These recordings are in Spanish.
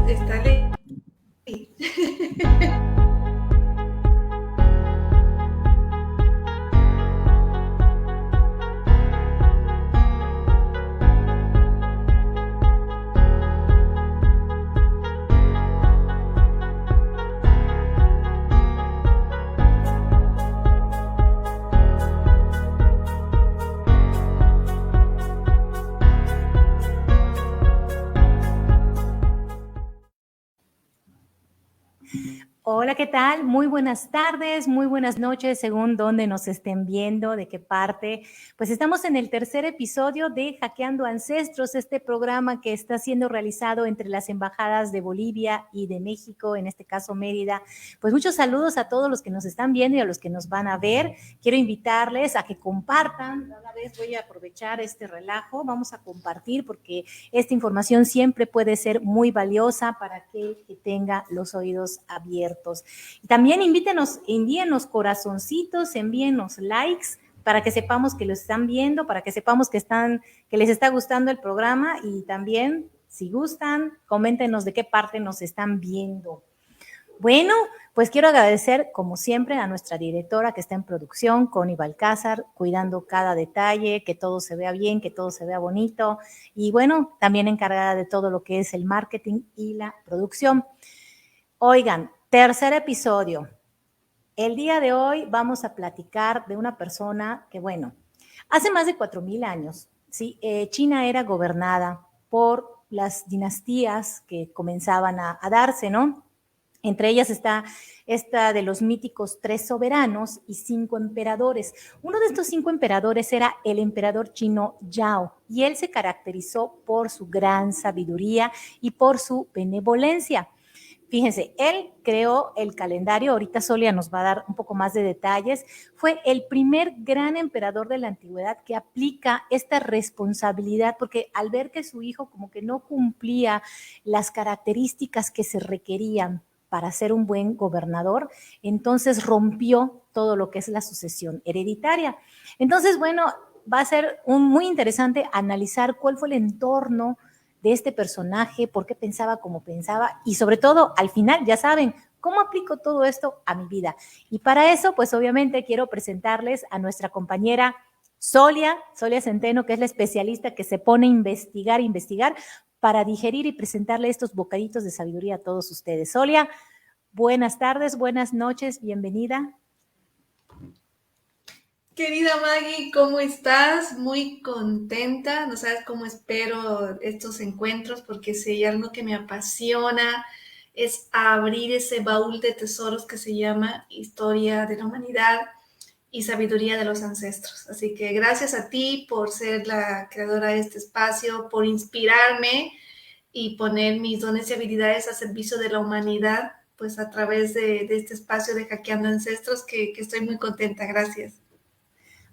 está ley. Hola, ¿qué tal? Muy buenas tardes, muy buenas noches, según dónde nos estén viendo, de qué parte. Pues estamos en el tercer episodio de Hackeando Ancestros, este programa que está siendo realizado entre las embajadas de Bolivia y de México, en este caso Mérida. Pues muchos saludos a todos los que nos están viendo y a los que nos van a ver. Quiero invitarles a que compartan. Una vez voy a aprovechar este relajo, vamos a compartir porque esta información siempre puede ser muy valiosa para aquel que tenga los oídos abiertos. Y también envíenos corazoncitos, envíenos likes para que sepamos que lo están viendo, para que sepamos que les está gustando el programa y también, si gustan, coméntenos de qué parte nos están viendo. Bueno, pues quiero agradecer, como siempre, a nuestra directora que está en producción, Connie Balcázar, cuidando cada detalle, que todo se vea bien, que todo se vea bonito. Y bueno, también encargada de todo lo que es el marketing y la producción. Oigan, tercer episodio. El día de hoy vamos a platicar de una persona que, bueno, hace más de 4,000 años, ¿sí? China era gobernada por las dinastías que comenzaban a darse, ¿no? Entre ellas está esta de los míticos 3 soberanos y 5 emperadores. Uno de estos 5 emperadores era el emperador chino Yao, y él se caracterizó por su gran sabiduría y por su benevolencia. Fíjense, él creó el calendario, ahorita Solia nos va a dar un poco más de detalles, fue el primer gran emperador de la antigüedad que aplica esta responsabilidad, porque al ver que su hijo como que no cumplía las características que se requerían para ser un buen gobernador, entonces rompió todo lo que es la sucesión hereditaria. Entonces, bueno, va a ser muy interesante analizar cuál fue el entorno de este personaje, por qué pensaba como pensaba y sobre todo, al final, ya saben, ¿cómo aplico todo esto a mi vida? Y para eso, pues obviamente quiero presentarles a nuestra compañera Solia Centeno, que es la especialista que se pone a investigar para digerir y presentarle estos bocaditos de sabiduría a todos ustedes. Solia, buenas tardes, buenas noches, bienvenida. Querida Maggie, ¿cómo estás? Muy contenta. No sabes cómo espero estos encuentros porque si hay algo que me apasiona es abrir ese baúl de tesoros que se llama Historia de la Humanidad y Sabiduría de los Ancestros. Así que gracias a ti por ser la creadora de este espacio, por inspirarme y poner mis dones y habilidades a servicio de la humanidad, pues a través de este espacio de Hackeando Ancestros, que estoy muy contenta. Gracias.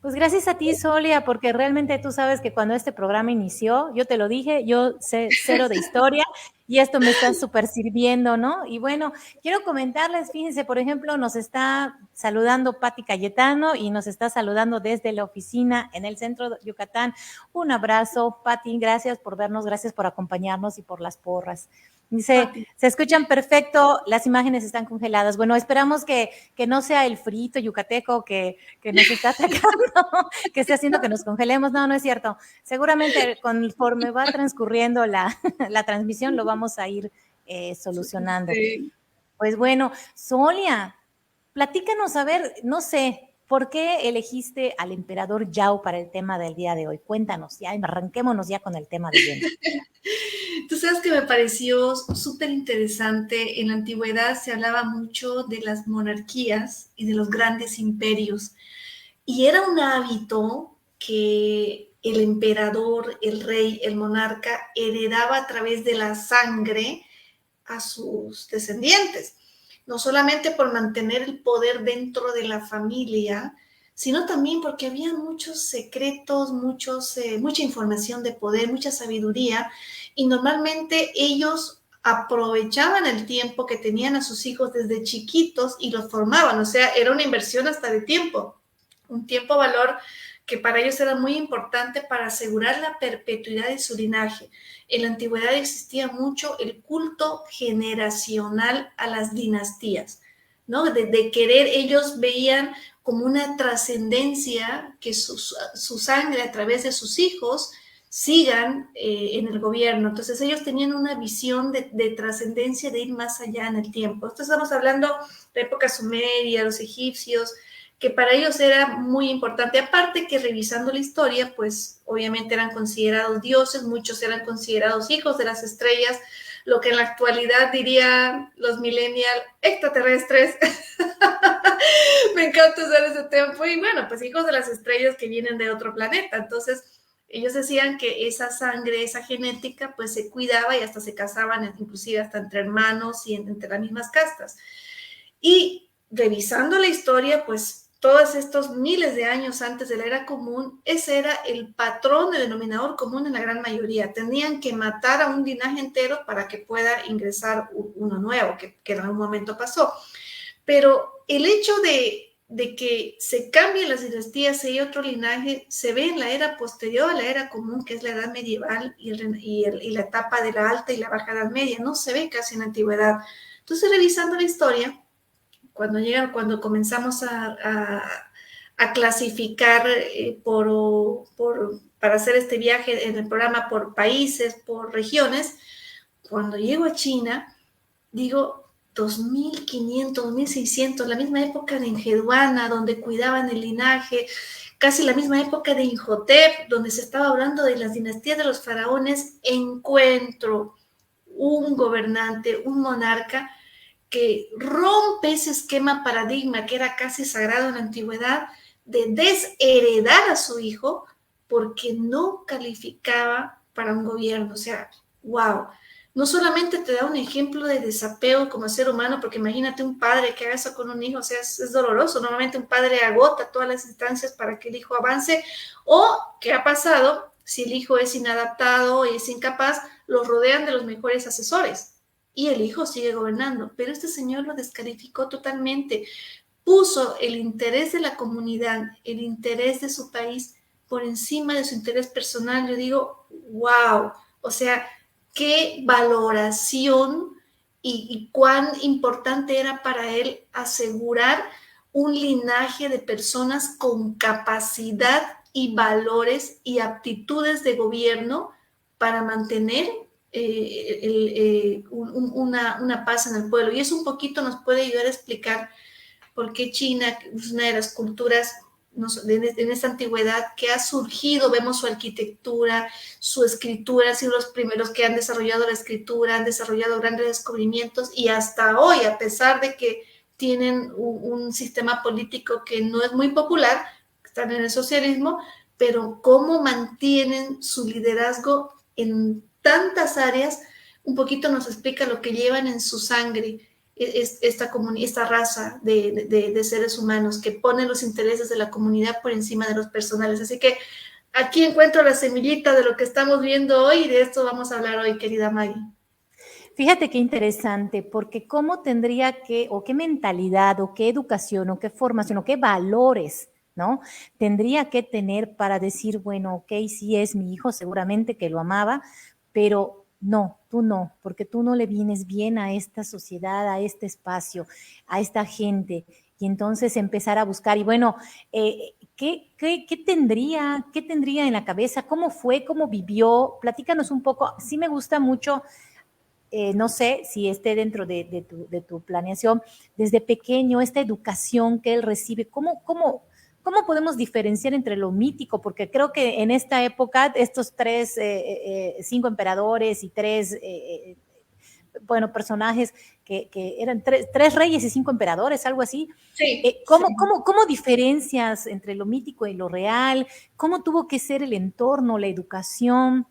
Pues gracias a ti, Solia, porque realmente tú sabes que cuando este programa inició, yo te lo dije, yo sé cero de historia y esto me está súper sirviendo, ¿no? Y bueno, quiero comentarles, fíjense, por ejemplo, nos está saludando Pati Cayetano y nos está saludando desde la oficina en el centro de Yucatán. Un abrazo, Pati, gracias por vernos, gracias por acompañarnos y por las porras. Dice, se escuchan perfecto, las imágenes están congeladas. Bueno, esperamos que no sea el frito yucateco que nos está atacando, que esté haciendo que nos congelemos. No, no es cierto. Seguramente conforme va transcurriendo la transmisión lo vamos a ir solucionando. Sí. Pues bueno, Solia, platícanos, a ver, no sé, ¿por qué elegiste al emperador Yao para el tema del día de hoy? Cuéntanos, ya arranquémonos ya con el tema de lleno. Tú sabes que me pareció súper interesante. En la antigüedad se hablaba mucho de las monarquías y de los grandes imperios. Y era un hábito que el emperador, el rey, el monarca heredaba a través de la sangre a sus descendientes. No solamente por mantener el poder dentro de la familia, sino también porque había muchos secretos, mucha información de poder, mucha sabiduría, y normalmente ellos aprovechaban el tiempo que tenían a sus hijos desde chiquitos y los formaban, o sea, era una inversión hasta de tiempo, un tiempo valor que para ellos era muy importante para asegurar la perpetuidad de su linaje. En la antigüedad existía mucho el culto generacional a las dinastías, ¿no? De querer, ellos veían como una trascendencia que su sangre a través de sus hijos sigan en el gobierno. Entonces ellos tenían una visión de trascendencia, de ir más allá en el tiempo. Entonces estamos hablando de época sumeria, los egipcios, que para ellos era muy importante. Aparte que revisando la historia, pues obviamente eran considerados dioses, muchos eran considerados hijos de las estrellas, lo que en la actualidad dirían los millennials extraterrestres. Me encanta usar ese tiempo. Y bueno, pues hijos de las estrellas que vienen de otro planeta. Entonces, ellos decían que esa sangre, esa genética, pues se cuidaba y hasta se casaban, inclusive hasta entre hermanos y entre las mismas castas. Y revisando la historia, pues todos estos miles de años antes de la era común, ese era el patrón de denominador común en la gran mayoría. Tenían que matar a un linaje entero para que pueda ingresar uno nuevo, que en algún momento pasó. Pero el hecho de que se cambien las dinastías y hay otro linaje, se ve en la era posterior a la era común, que es la edad medieval y la etapa de la alta y la baja edad media. No se ve casi en la antigüedad. Entonces, revisando la historia, cuando comenzamos a clasificar para hacer este viaje en el programa por países, por regiones, cuando llego a China, digo, 2500, 2600, la misma época de Enheduanna, donde cuidaban el linaje, casi la misma época de Imhotep, donde se estaba hablando de las dinastías de los faraones, encuentro un gobernante, un monarca, que rompe ese esquema paradigma que era casi sagrado en la antigüedad, de desheredar a su hijo porque no calificaba para un gobierno. O sea, wow. No solamente te da un ejemplo de desapego como ser humano, porque imagínate un padre que haga eso con un hijo, o sea, es doloroso. Normalmente un padre agota todas las instancias para que el hijo avance, o ¿qué ha pasado? Si el hijo es inadaptado y es incapaz, los rodean de los mejores asesores y el hijo sigue gobernando. Pero este señor lo descalificó totalmente, puso el interés de la comunidad, el interés de su país por encima de su interés personal. Yo digo, wow, o sea, qué valoración y cuán importante era para él asegurar un linaje de personas con capacidad y valores y aptitudes de gobierno para mantener una paz en el pueblo. Y eso un poquito nos puede ayudar a explicar por qué China es una de las culturas en esta antigüedad que ha surgido. Vemos su arquitectura, su escritura, han sido los primeros que han desarrollado la escritura, han desarrollado grandes descubrimientos, y hasta hoy, a pesar de que tienen un sistema político que no es muy popular, están en el socialismo, pero cómo mantienen su liderazgo en tantas áreas, un poquito nos explica lo que llevan en su sangre esta raza de seres humanos que ponen los intereses de la comunidad por encima de los personales. Así que aquí encuentro la semillita de lo que estamos viendo hoy, y de esto vamos a hablar hoy, querida Maggie. Fíjate qué interesante, porque cómo tendría que, o qué mentalidad, o qué educación, o qué formación, o qué valores, ¿no? Tendría que tener para decir, bueno, ok, sí es mi hijo, seguramente que lo amaba, pero no, tú no, porque tú no le vienes bien a esta sociedad, a este espacio, a esta gente. Y entonces empezar a buscar, y bueno, ¿qué tendría en la cabeza? ¿Cómo fue? ¿Cómo vivió? Platícanos un poco. Sí me gusta mucho. No sé si esté dentro de tu planeación, desde pequeño, esta educación que él recibe, ¿cómo podemos diferenciar entre lo mítico? Porque creo que en esta época, estos cinco emperadores y personajes que eran tres reyes y cinco emperadores, algo así. Sí, ¿Cómo diferencias entre lo mítico y lo real? ¿Cómo tuvo que ser el entorno, la educación?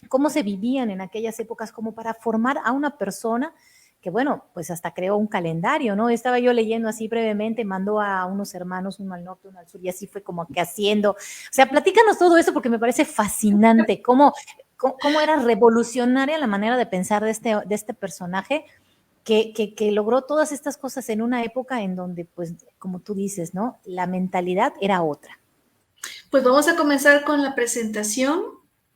¿Cómo se vivían en aquellas épocas como para formar a una persona que, bueno, pues hasta creó un calendario, ¿no? Estaba yo leyendo así brevemente, mandó a unos hermanos, uno al norte, uno al sur, y así fue como que haciendo. O sea, platícanos todo eso porque me parece fascinante, cómo era revolucionaria la manera de pensar de este personaje que logró todas estas cosas en una época en donde, pues, como tú dices, ¿no? La mentalidad era otra. Pues vamos a comenzar con la presentación.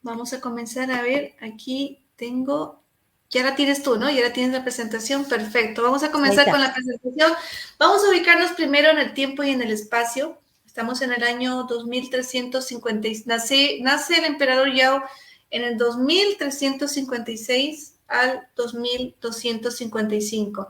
Vamos a comenzar a ver, aquí tengo, ya la tienes tú, ¿no? Ya la tienes la presentación, perfecto. Vamos a Ahí comenzar está. con la presentación. Vamos a ubicarnos primero en el tiempo y en el espacio. Estamos en el año 2356. Nace el emperador Yao en el 2356 al 2255.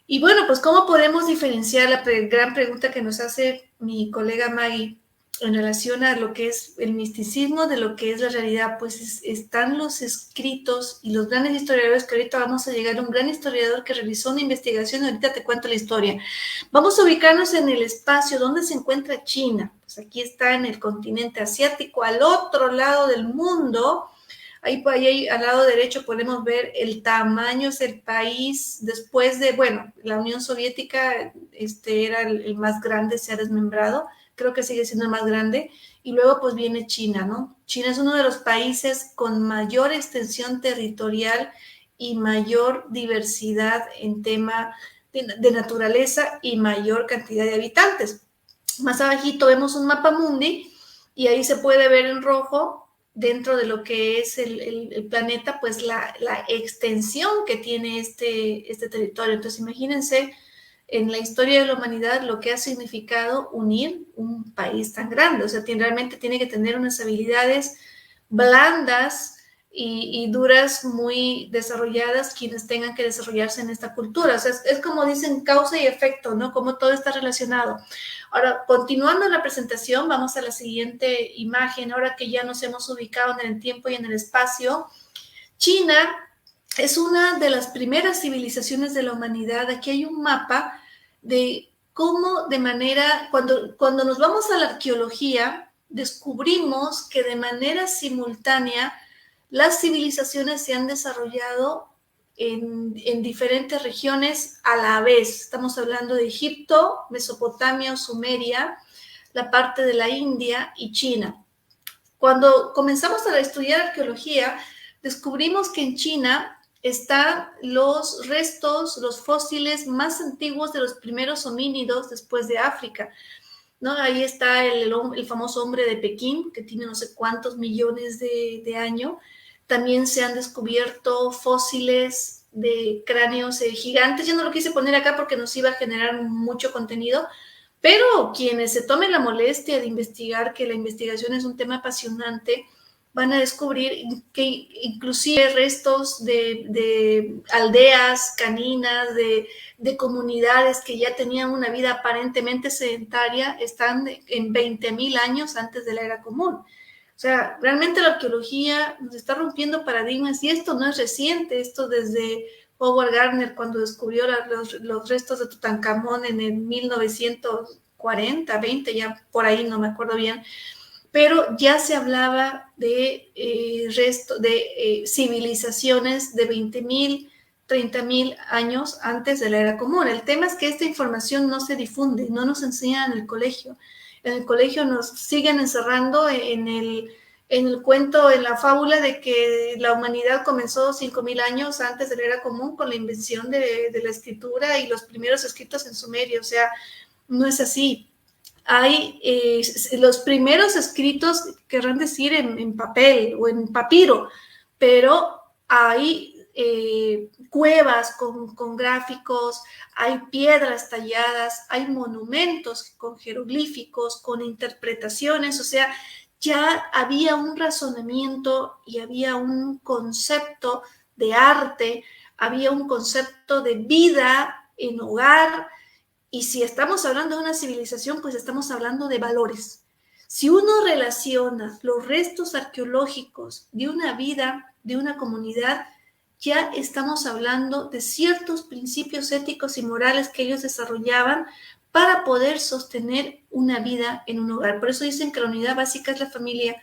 Y bueno, pues ¿cómo podemos diferenciar la gran pregunta que nos hace mi colega Maggie en relación a lo que es el misticismo de lo que es la realidad? Pues están los escritos y los grandes historiadores, que ahorita vamos a llegar a un gran historiador que realizó una investigación, ahorita te cuento la historia. Vamos a ubicarnos en el espacio, ¿dónde se encuentra China? Pues aquí está en el continente asiático, al otro lado del mundo. Ahí al lado derecho podemos ver el tamaño, es el país después de, bueno, la Unión Soviética era el más grande, se ha desmembrado, creo que sigue siendo el más grande, y luego pues viene China, ¿no? China es uno de los países con mayor extensión territorial y mayor diversidad en tema de naturaleza y mayor cantidad de habitantes. Más abajito vemos un mapa mundi y ahí se puede ver en rojo dentro de lo que es el planeta, pues la extensión que tiene este territorio. Entonces, imagínense en la historia de la humanidad lo que ha significado unir un país tan grande. O sea, realmente tiene que tener unas habilidades blandas y duras muy desarrolladas quienes tengan que desarrollarse en esta cultura. O sea, es como dicen causa y efecto, ¿no? Como todo está relacionado. Ahora, continuando la presentación, vamos a la siguiente imagen. Ahora que ya nos hemos ubicado en el tiempo y en el espacio, China es una de las primeras civilizaciones de la humanidad. Aquí hay un mapa de cómo de manera, cuando nos vamos a la arqueología, descubrimos que de manera simultánea las civilizaciones se han desarrollado en diferentes regiones a la vez. Estamos hablando de Egipto, Mesopotamia o Sumeria, la parte de la India y China. Cuando comenzamos a estudiar arqueología, descubrimos que en China están los restos, los fósiles más antiguos de los primeros homínidos después de África, ¿no? Ahí está el famoso hombre de Pekín, que tiene no sé cuántos millones de años. También se han descubierto fósiles de cráneos gigantes. Yo no lo quise poner acá porque nos iba a generar mucho contenido, pero quienes se tomen la molestia de investigar, que la investigación es un tema apasionante, van a descubrir que inclusive restos de aldeas caninas, de comunidades que ya tenían una vida aparentemente sedentaria, están en 20.000 años antes de la era común. O sea, realmente la arqueología nos está rompiendo paradigmas y esto no es reciente, esto desde Howard Gardner cuando descubrió los restos de Tutankamón en el 1940, 20, ya por ahí no me acuerdo bien, pero ya se hablaba de civilizaciones de 20.000, 30.000 años antes de la era común. El tema es que esta información no se difunde, no nos enseñan en el colegio. En el colegio nos siguen encerrando en el cuento, en la fábula de que la humanidad comenzó 5.000 años antes de la era común con la invención de la escritura y los primeros escritos en Sumeria. O sea, no es así. Hay los primeros escritos, querrán decir en papel o en papiro, pero hay cuevas con gráficos, hay piedras talladas, hay monumentos con jeroglíficos, con interpretaciones. O sea, ya había un razonamiento y había un concepto de arte, había un concepto de vida en hogar. Y si estamos hablando de una civilización, pues estamos hablando de valores. Si uno relaciona los restos arqueológicos de una vida, de una comunidad, ya estamos hablando de ciertos principios éticos y morales que ellos desarrollaban para poder sostener una vida en un hogar. Por eso dicen que la unidad básica es la familia.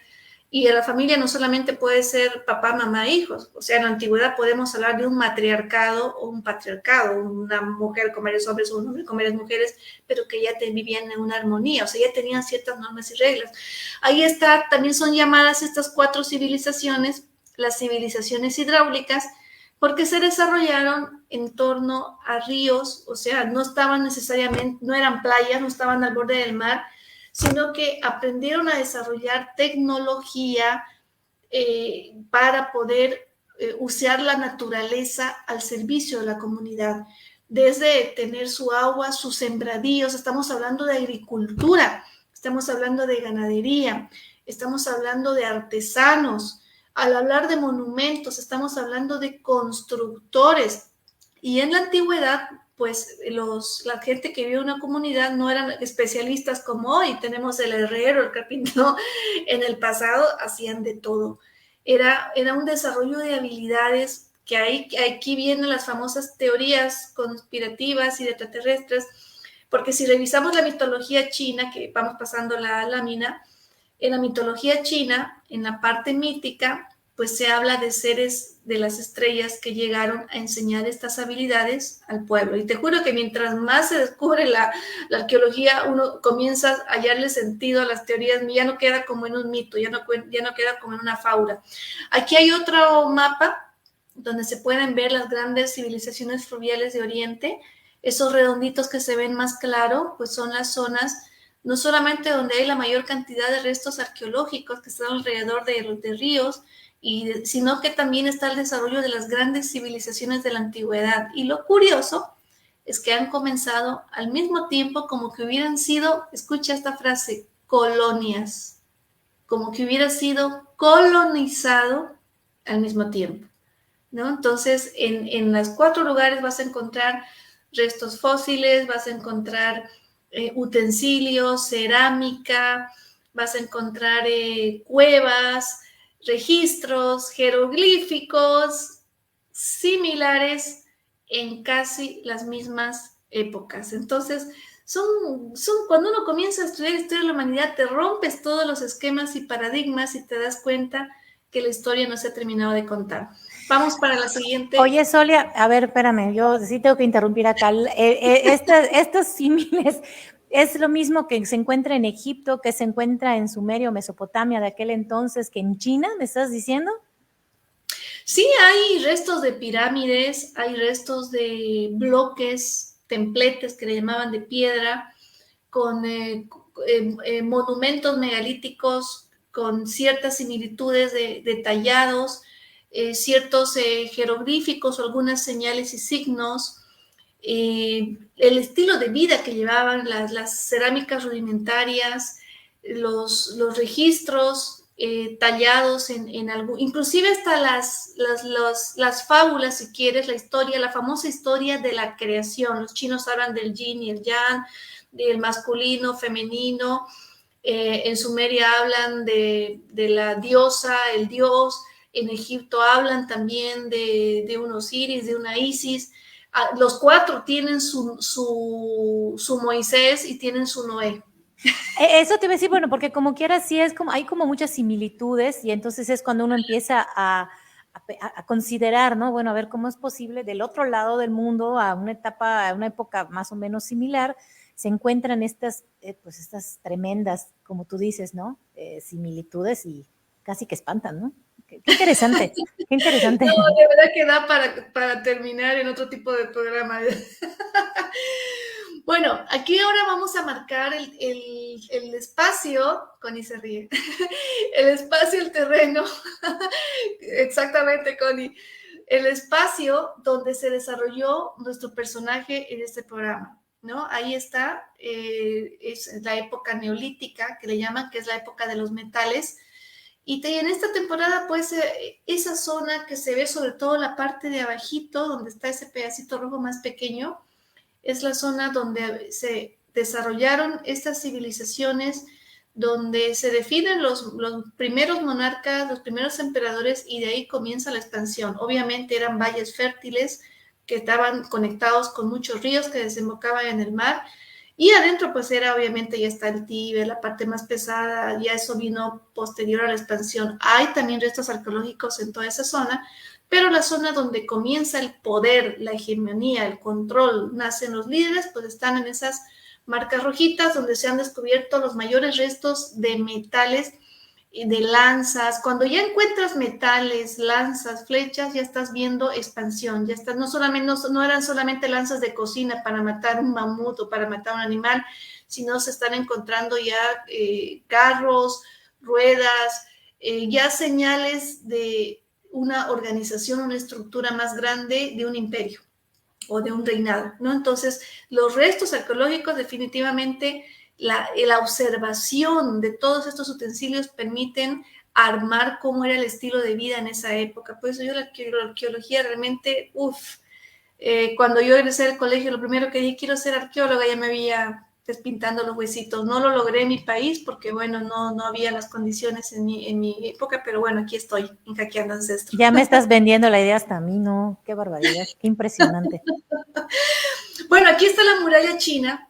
Y la familia no solamente puede ser papá, mamá, hijos. O sea, en la antigüedad podemos hablar de un matriarcado o un patriarcado, una mujer con varios hombres o un hombre con varias mujeres, pero que ya vivían en una armonía, o sea, ya tenían ciertas normas y reglas. Ahí está, también son llamadas estas 4 civilizaciones, las civilizaciones hidráulicas, porque se desarrollaron en torno a ríos. O sea, no estaban necesariamente, no eran playas, no estaban al borde del mar, sino que aprendieron a desarrollar tecnología para poder usar la naturaleza al servicio de la comunidad, desde tener su agua, sus sembradíos. Estamos hablando de agricultura, estamos hablando de ganadería, estamos hablando de artesanos. Al hablar de monumentos, estamos hablando de constructores. Y en la antigüedad, pues la gente que vive en una comunidad no eran especialistas como hoy. Tenemos el herrero, el carpintero. En el pasado hacían de todo. Era un desarrollo de habilidades que aquí vienen las famosas teorías conspirativas y de extraterrestres, porque si revisamos la mitología china, que vamos pasando la lámina, en la mitología china, en la parte mítica, pues se habla de seres de las estrellas que llegaron a enseñar estas habilidades al pueblo. Y te juro que mientras más se descubre la arqueología, uno comienza a hallarle sentido a las teorías, ya no queda como en un mito, ya no queda como en una fábula. Aquí hay otro mapa donde se pueden ver las grandes civilizaciones fluviales de Oriente. Esos redonditos que se ven más claro, pues son las zonas no solamente donde hay la mayor cantidad de restos arqueológicos que están alrededor de ríos, sino que también está el desarrollo de las grandes civilizaciones de la antigüedad. Y lo curioso es que han comenzado al mismo tiempo como que hubieran sido, escucha esta frase, colonias, como que hubiera sido colonizado al mismo tiempo, ¿no? Entonces, en los 4 lugares vas a encontrar restos fósiles, vas a encontrar utensilios, cerámica, vas a encontrar cuevas, registros jeroglíficos similares en casi las mismas épocas. Entonces, cuando uno comienza a estudiar historia de la humanidad, te rompes todos los esquemas y paradigmas y te das cuenta que la historia no se ha terminado de contar. Vamos para la siguiente. Oye, Solia, a ver, espérame, yo sí tengo que interrumpir acá. Estos símiles, ¿es lo mismo que se encuentra en Egipto, que se encuentra en Sumerio, Mesopotamia de aquel entonces, que en China, me estás diciendo? Sí, hay restos de pirámides, hay restos de bloques, templetes que le llamaban de piedra, con monumentos megalíticos, con ciertas similitudes de tallados, ciertos jeroglíficos o algunas señales y signos, el estilo de vida que llevaban las cerámicas rudimentarias, los registros tallados en algo, inclusive hasta las fábulas, si quieres, la historia, la famosa historia de la creación. Los chinos hablan del yin y el yang, del masculino, femenino. En Sumeria hablan de la diosa, el dios. En Egipto hablan también de un Osiris, de una Isis. Los 4 tienen su Moisés y tienen su Noé. Eso te iba a decir, bueno, porque como quiera sí es como, hay como muchas similitudes y entonces es cuando uno empieza a considerar, ¿no? Bueno, a ver cómo es posible del otro lado del mundo, a una etapa, a una época más o menos similar, se encuentran estas tremendas, como tú dices, ¿no? Similitudes y casi que espantan, ¿no? Qué interesante, qué interesante. No, de verdad que da para terminar en otro tipo de programa. Bueno, aquí ahora vamos a marcar el espacio, Connie se ríe, el espacio, el terreno, exactamente, Connie, el espacio donde se desarrolló nuestro personaje en este programa, ¿no? Ahí está, es la época neolítica, que le llaman, que es la época de los metales. Y en esta temporada, pues, esa zona que se ve, sobre todo la parte de abajito, donde está ese pedacito rojo más pequeño, es la zona donde se desarrollaron estas civilizaciones, donde se definen los primeros monarcas, los primeros emperadores, y de ahí comienza la expansión. Obviamente eran valles fértiles que estaban conectados con muchos ríos que desembocaban en el mar, y adentro pues era obviamente ya está el Tíbet, la parte más pesada, ya eso vino posterior a la expansión. Hay también restos arqueológicos en toda esa zona, pero la zona donde comienza el poder, la hegemonía, el control, nacen los líderes, pues están en esas marcas rojitas donde se han descubierto los mayores restos de metales y de lanzas. Cuando ya encuentras metales, lanzas, flechas, ya estás viendo expansión, ya estás, no eran solamente lanzas de cocina para matar un mamut o para matar un animal, sino se están encontrando ya carros, ruedas, ya señales de una organización, una estructura más grande de un imperio o de un reinado, ¿no? Entonces, los restos arqueológicos definitivamente, la observación de todos estos utensilios permiten armar cómo era el estilo de vida en esa época. Por eso yo la arqueología realmente, cuando yo egresé del colegio, lo primero que dije, quiero ser arqueóloga, ya me había despintando los huesitos. No lo logré en mi país porque, bueno, no había las condiciones en mi época, pero bueno, aquí estoy, en Hackeando Ancestros. Ya me estás vendiendo la idea hasta a mí, ¿no? Qué barbaridad, qué impresionante. Bueno, aquí está la muralla china.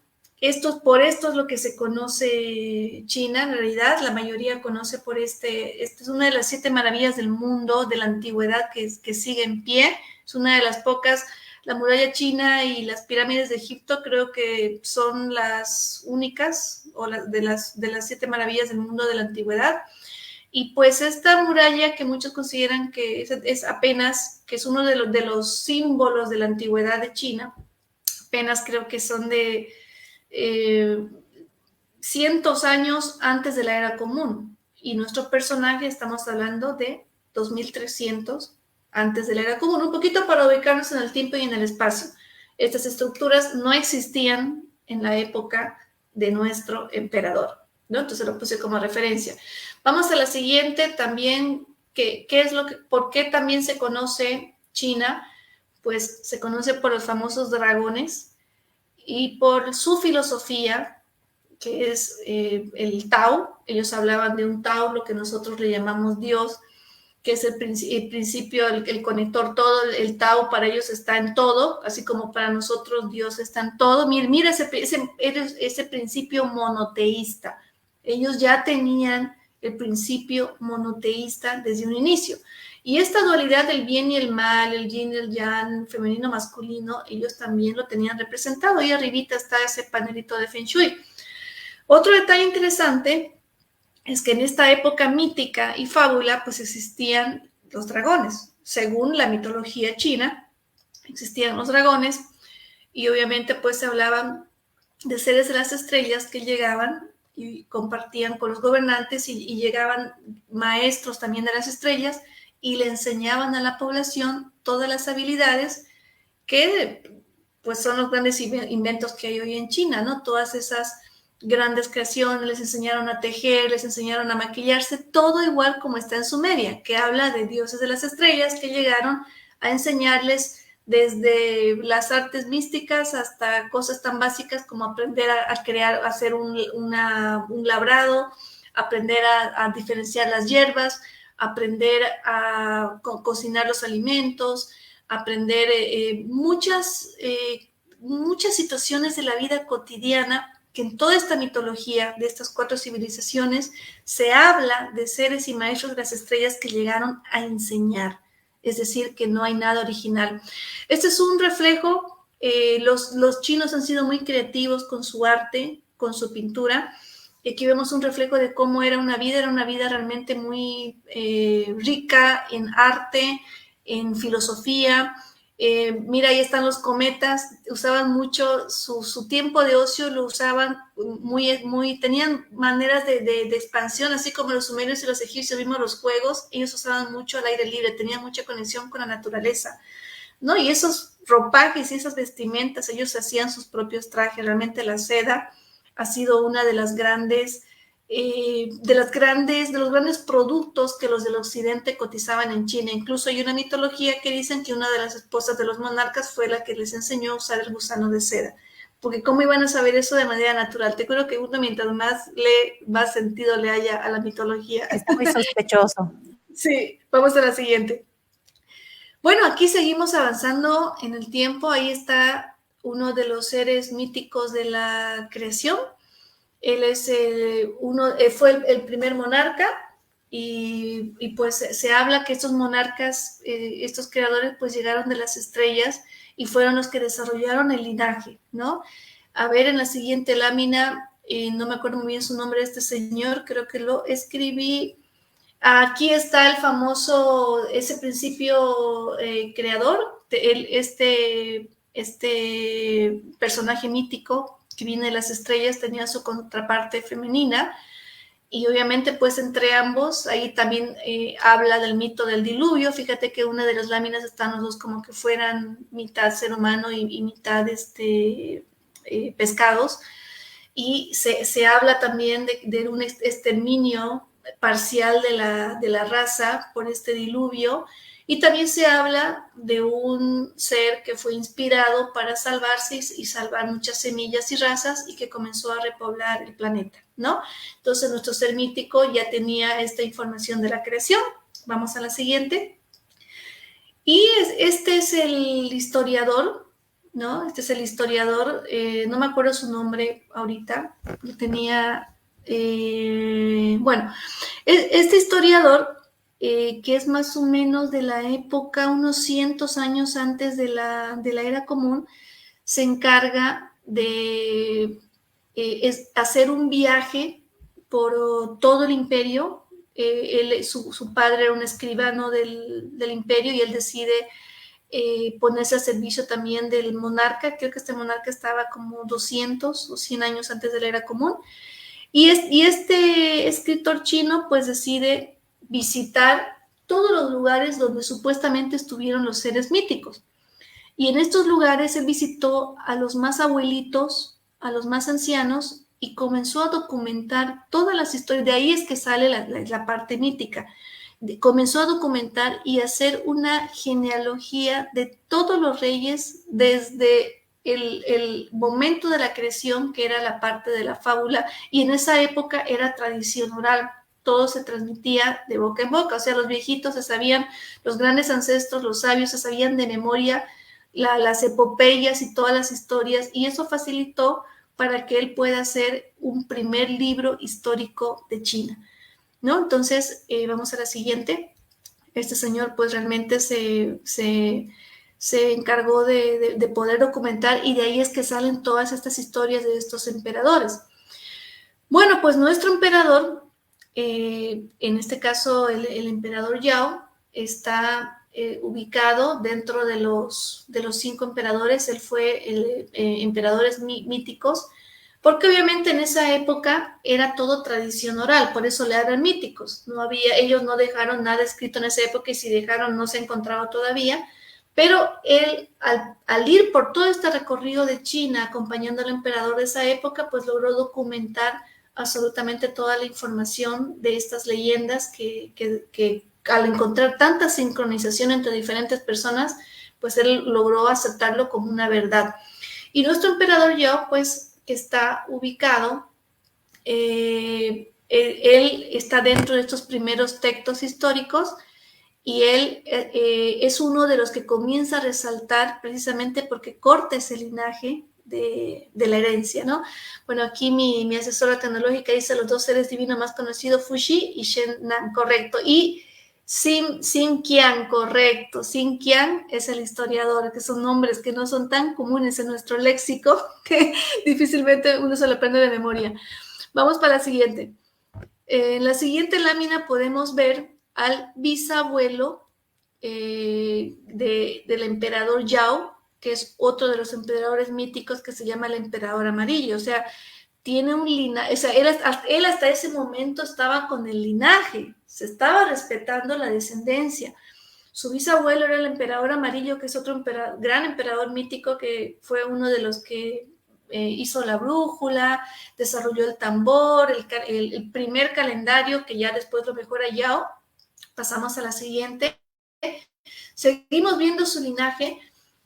Por esto es lo que se conoce China, en realidad la mayoría conoce por esta es una de las 7 maravillas del mundo de la antigüedad que sigue en pie, es una de las pocas, la muralla china y las pirámides de Egipto creo que son las únicas o de las 7 maravillas del mundo de la antigüedad. Y pues esta muralla que muchos consideran que es apenas, que es uno de los símbolos de la antigüedad de China, apenas creo que son de cientos años antes de la era común. Y nuestro personaje, estamos hablando de 2300 antes de la era común, un poquito para ubicarnos en el tiempo y en el espacio. Estas estructuras no existían en la época de nuestro emperador, ¿no? Entonces lo puse como referencia. Vamos a la siguiente también, ¿por qué también se conoce China? Pues se conoce por los famosos dragones y por su filosofía, que es el Tao. Ellos hablaban de un Tao, lo que nosotros le llamamos Dios, que es el principio, el conector, todo el Tao para ellos está en todo, así como para nosotros Dios está en todo. Mira ese principio monoteísta. Ellos ya tenían el principio monoteísta desde un inicio. Y esta dualidad del bien y el mal, el yin y el yang, femenino, masculino, ellos también lo tenían representado. Y arribita está ese panelito de Feng Shui. Otro detalle interesante es que en esta época mítica y fábula, pues existían los dragones. Según la mitología china, existían los dragones y obviamente pues se hablaban de seres de las estrellas que llegaban y compartían con los gobernantes y llegaban maestros también de las estrellas y le enseñaban a la población todas las habilidades que pues son los grandes inventos que hay hoy en China, ¿no? Todas esas grandes creaciones, les enseñaron a tejer, les enseñaron a maquillarse, todo igual como está en Sumeria, que habla de dioses de las estrellas que llegaron a enseñarles desde las artes místicas hasta cosas tan básicas como aprender a crear, a hacer un labrado, aprender a diferenciar las hierbas, aprender a cocinar los alimentos, aprender muchas situaciones de la vida cotidiana, que en toda esta mitología de estas 4 civilizaciones se habla de seres y maestros de las estrellas que llegaron a enseñar, es decir, que no hay nada original. Este es un reflejo, los chinos han sido muy creativos con su arte, con su pintura. Aquí vemos un reflejo de cómo era una vida realmente muy rica en arte, en filosofía. Mira, ahí están los cometas, usaban mucho su tiempo de ocio, lo usaban tenían maneras de expansión, así como los sumerios y los egipcios vimos los juegos, ellos usaban mucho al aire libre, tenían mucha conexión con la naturaleza, ¿no? Y esos ropajes y esas vestimentas, ellos hacían sus propios trajes, realmente la seda ha sido una de las grandes de los grandes productos que los del occidente cotizaban en China. Incluso hay una mitología que dicen que una de las esposas de los monarcas fue la que les enseñó a usar el gusano de seda, porque cómo iban a saber eso de manera natural. Te creo que uno mientras más lee, más sentido le haya a la mitología. Está muy sospechoso. Sí, vamos a la siguiente. Bueno, aquí seguimos avanzando en el tiempo. Ahí está uno de los seres míticos de la creación. Él es fue el primer monarca y pues se habla que estos monarcas, estos creadores, pues llegaron de las estrellas y fueron los que desarrollaron el linaje, ¿no? A ver, en la siguiente lámina, no me acuerdo muy bien su nombre de este señor, creo que lo escribí. Aquí está el famoso, ese principio creador, este personaje mítico que viene de las estrellas, tenía su contraparte femenina. Y obviamente pues entre ambos, ahí también habla del mito del diluvio. Fíjate que una de las láminas están los dos como que fueran mitad ser humano y mitad pescados. Y se habla también de un exterminio parcial de la raza por este diluvio. Y también se habla de un ser que fue inspirado para salvarse y salvar muchas semillas y razas y que comenzó a repoblar el planeta, ¿no? Entonces nuestro ser mítico ya tenía esta información de la creación. Vamos a la siguiente. Y este es el historiador, ¿no? Este es el historiador, no me acuerdo su nombre ahorita, lo tenía, bueno, este historiador, que es más o menos de la época, unos cientos años antes de la era común, se encarga de hacer un viaje por todo el imperio. Su padre era un escribano del imperio y él decide ponerse a servicio también del monarca. Creo que este monarca estaba como 200 o 100 años antes de la era común. Y este escritor chino pues decide visitar todos los lugares donde supuestamente estuvieron los seres míticos. Y en estos lugares él visitó a los más abuelitos, a los más ancianos, y comenzó a documentar todas las historias. De ahí es que sale la parte mítica. Comenzó a documentar y hacer una genealogía de todos los reyes desde el momento de la creación, que era la parte de la fábula, y en esa época era tradición oral. Todo se transmitía de boca en boca. O sea, los viejitos se sabían, los grandes ancestros, los sabios se sabían de memoria las epopeyas y todas las historias, y eso facilitó para que él pueda hacer un primer libro histórico de China, ¿no? Entonces, vamos a la siguiente. Este señor pues realmente se encargó de poder documentar, y de ahí es que salen todas estas historias de estos emperadores. Bueno, pues nuestro emperador, en este caso el emperador Yao, está ubicado dentro de los 5 emperadores. Él fue el emperadores míticos, porque obviamente en esa época era todo tradición oral, por eso le eran míticos. No había, ellos no dejaron nada escrito en esa época, y si dejaron no se encontraba todavía. Pero él, al ir por todo este recorrido de China acompañando al emperador de esa época, pues logró documentar absolutamente toda la información de estas leyendas que al encontrar tanta sincronización entre diferentes personas, pues él logró aceptarlo como una verdad. Y nuestro emperador Yao, pues, está ubicado, él está dentro de estos primeros textos históricos, y él es uno de los que comienza a resaltar precisamente porque corta ese linaje de la herencia, ¿no? Bueno, aquí mi asesora tecnológica dice los 2 seres divinos más conocidos, Fuxi y Shen Nan, correcto. Y Xin Qian, correcto. Xin Qian es el historiador, que son nombres que no son tan comunes en nuestro léxico, que difícilmente uno se lo aprende de memoria. Vamos para la siguiente. En la siguiente lámina podemos ver al bisabuelo del emperador Yao, que es otro de los emperadores míticos, que se llama el emperador amarillo. O sea, tiene un linaje, o sea, él hasta ese momento estaba con el linaje, se estaba respetando la descendencia. Su bisabuelo era el emperador amarillo, que es otro gran emperador mítico, que fue uno de los que hizo la brújula, desarrolló el tambor, el primer calendario, que ya después lo mejora Yao. Pasamos a la siguiente. Seguimos viendo su linaje.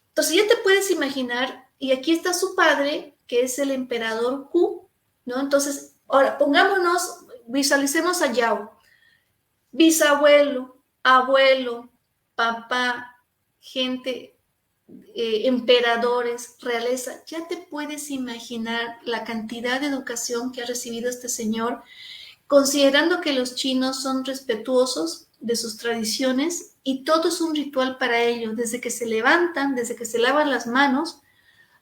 Entonces ya te puedes imaginar, y aquí está su padre, que es el emperador Hu, ¿no? Entonces, ahora pongámonos, visualicemos a Yao. Bisabuelo, abuelo, papá, gente, emperadores, realeza. Ya te puedes imaginar la cantidad de educación que ha recibido este señor, considerando que los chinos son respetuosos de sus tradiciones y todo es un ritual para ellos, desde que se levantan, desde que se lavan las manos,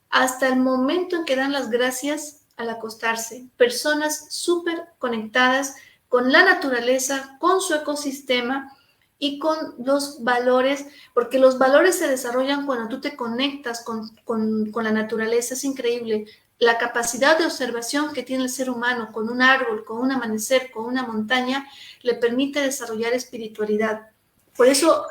hasta el momento en que dan las gracias al acostarse. Personas súper conectadas con la naturaleza, con su ecosistema y con los valores, porque los valores se desarrollan cuando tú te conectas con la naturaleza. Es increíble. la capacidad de observación que tiene el ser humano con un árbol, con un amanecer, con una montaña, le permite desarrollar espiritualidad. Por eso...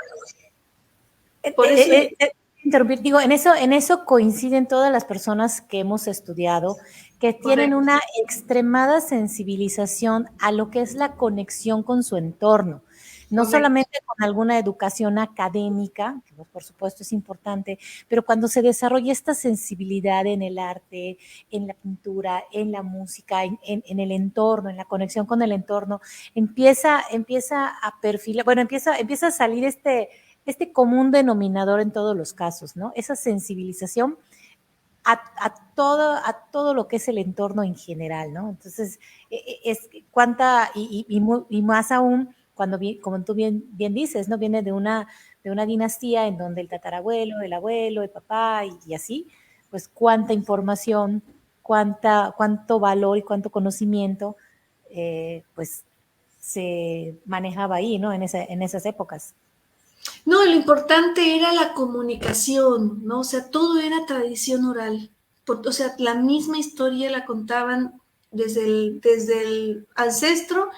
Interrumpir, digo, en eso coinciden todas las personas que hemos estudiado, que tienen Correcto. una extremada sensibilización a lo que es la conexión con su entorno. No Correcto. solamente con alguna educación académica, que por supuesto es importante, pero cuando se desarrolla esta sensibilidad en el arte, en la pintura, en la música, en el entorno, en la conexión con el entorno, empieza a perfilar, bueno, empieza a salir este común denominador en todos los casos, ¿no? Esa sensibilización a todo lo que es el entorno en general, ¿no? Entonces, es cuánta, y más aún cuando, como tú bien dices, ¿no? Viene de una dinastía en donde el tatarabuelo, el abuelo, el papá y así, pues cuánta información, cuánto valor y cuánto conocimiento, pues se manejaba ahí, ¿no? En esas épocas. No, lo importante era la comunicación, ¿no? O sea, todo era tradición oral. O sea, la misma historia la contaban desde el ancestro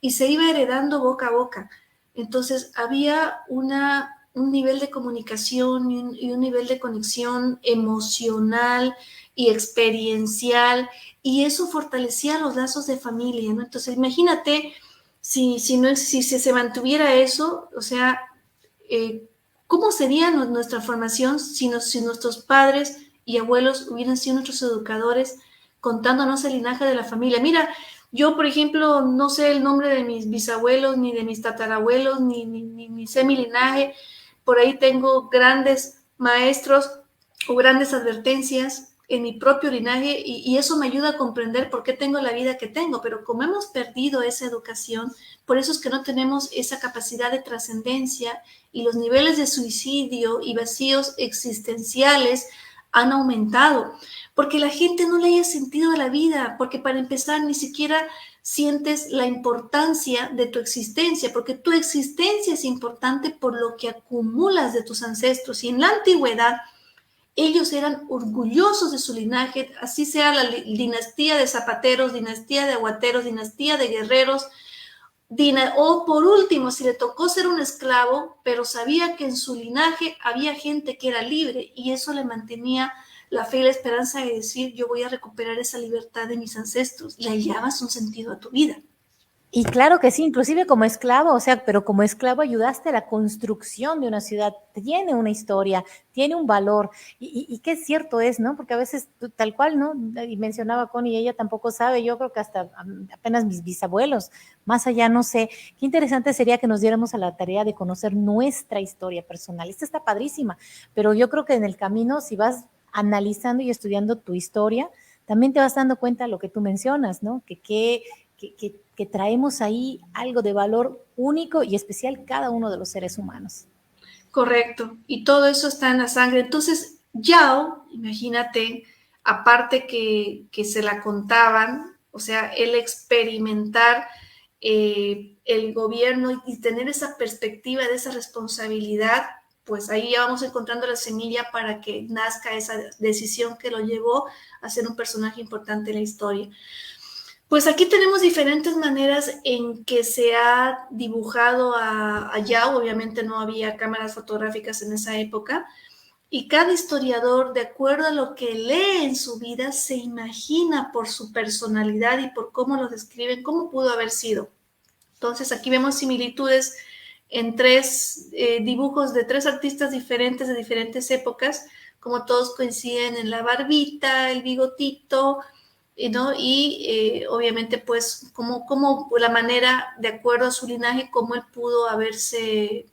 y se iba heredando boca a boca. Entonces, había un nivel de comunicación y un nivel de conexión emocional y experiencial, y eso fortalecía los lazos de familia, ¿no? Entonces, imagínate si se mantuviera eso, o sea, ¿cómo sería nuestra formación si nuestros padres y abuelos hubieran sido nuestros educadores contándonos el linaje de la familia? Mira, yo, por ejemplo, no sé el nombre de mis bisabuelos, ni de mis tatarabuelos, ni sé mi linaje. Por ahí tengo grandes maestros o grandes advertencias en mi propio linaje y eso me ayuda a comprender por qué tengo la vida que tengo, pero como hemos perdido esa educación, por eso es que no tenemos esa capacidad de trascendencia y los niveles de suicidio y vacíos existenciales han aumentado, porque la gente no le haya sentido a la vida, porque para empezar ni siquiera sientes la importancia de tu existencia, porque tu existencia es importante por lo que acumulas de tus ancestros. Y en la antigüedad ellos eran orgullosos de su linaje, así sea la dinastía de zapateros, dinastía de aguateros, dinastía de guerreros, o por último, si le tocó ser un esclavo, pero sabía que en su linaje había gente que era libre y eso le mantenía la fe y la esperanza de decir, yo voy a recuperar esa libertad de mis ancestros. Le hallabas un sentido a tu vida. Y claro que sí, inclusive como esclavo, o sea, pero como esclavo ayudaste a la construcción de una ciudad, tiene una historia, tiene un valor, y qué cierto es, ¿no? Porque a veces tal cual, ¿no? Y mencionaba Connie, ella tampoco sabe, yo creo que hasta apenas mis bisabuelos, más allá no sé, qué interesante sería que nos diéramos a la tarea de conocer nuestra historia personal. Esta está padrísima, pero yo creo que en el camino, si vas analizando y estudiando tu historia, también te vas dando cuenta de lo que tú mencionas, ¿no? Que traemos ahí algo de valor único y especial cada uno de los seres humanos. Correcto, y todo eso está en la sangre. Entonces, Yao, imagínate, aparte que se la contaban, o sea, el experimentar el gobierno y tener esa perspectiva de esa responsabilidad, pues ahí ya vamos encontrando la semilla para que nazca esa decisión que lo llevó a ser un personaje importante en la historia. Pues aquí tenemos diferentes maneras en que se ha dibujado a Yao. Obviamente no había cámaras fotográficas en esa época, y cada historiador, de acuerdo a lo que lee en su vida, se imagina por su personalidad y por cómo lo describen, cómo pudo haber sido. Entonces aquí vemos similitudes en tres dibujos de tres artistas diferentes de diferentes épocas, como todos coinciden en la barbita, el bigotito, ¿no? Y obviamente pues como la manera, de acuerdo a su linaje, cómo él pudo haberse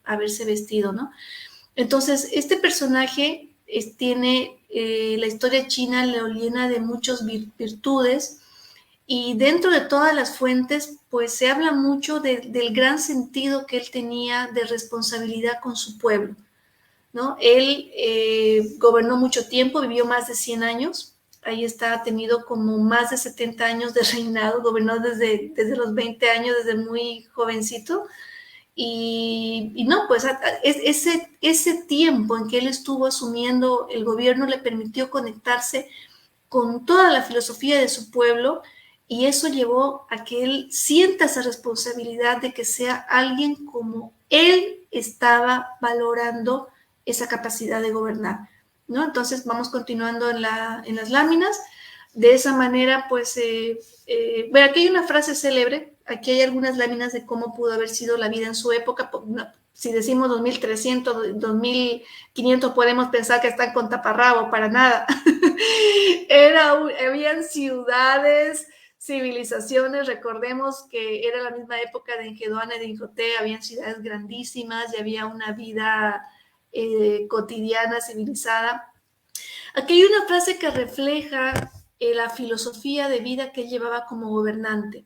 vestido, ¿no? Entonces, este personaje tiene la historia china, lo llena de muchas virtudes, y dentro de todas las fuentes, pues se habla mucho del gran sentido que él tenía de responsabilidad con su pueblo, ¿no? Él gobernó mucho tiempo, vivió más de 100 años, ahí está, ha tenido como más de 70 años de reinado, gobernó desde los 20 años, desde muy jovencito, y no, pues ese tiempo en que él estuvo asumiendo el gobierno le permitió conectarse con toda la filosofía de su pueblo, y eso llevó a que él sienta esa responsabilidad de que sea alguien como él estaba valorando esa capacidad de gobernar, ¿no? Entonces vamos continuando en las láminas. De esa manera, pues, bueno, aquí hay una frase célebre, aquí hay algunas láminas de cómo pudo haber sido la vida en su época. Si decimos 2300, 2500, podemos pensar que están con taparrabo, para nada. Habían ciudades, civilizaciones, recordemos que era la misma época de Enheduanna y de Inhotep, habían ciudades grandísimas y había una vida cotidiana, civilizada. Aquí hay una frase que refleja la filosofía de vida que él llevaba como gobernante,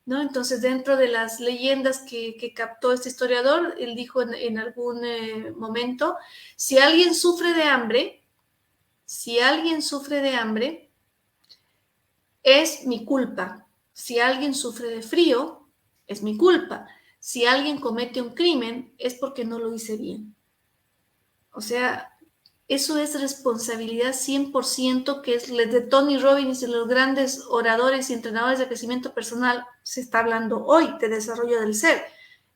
¿no? Entonces, dentro de las leyendas que captó este historiador, él dijo en algún momento, si alguien sufre de hambre, es mi culpa. Si alguien sufre de frío, es mi culpa. Si alguien comete un crimen, es porque no lo hice bien. O sea, eso es responsabilidad 100%, que es de Tony Robbins y los grandes oradores y entrenadores de crecimiento personal. Se está hablando hoy de desarrollo del ser,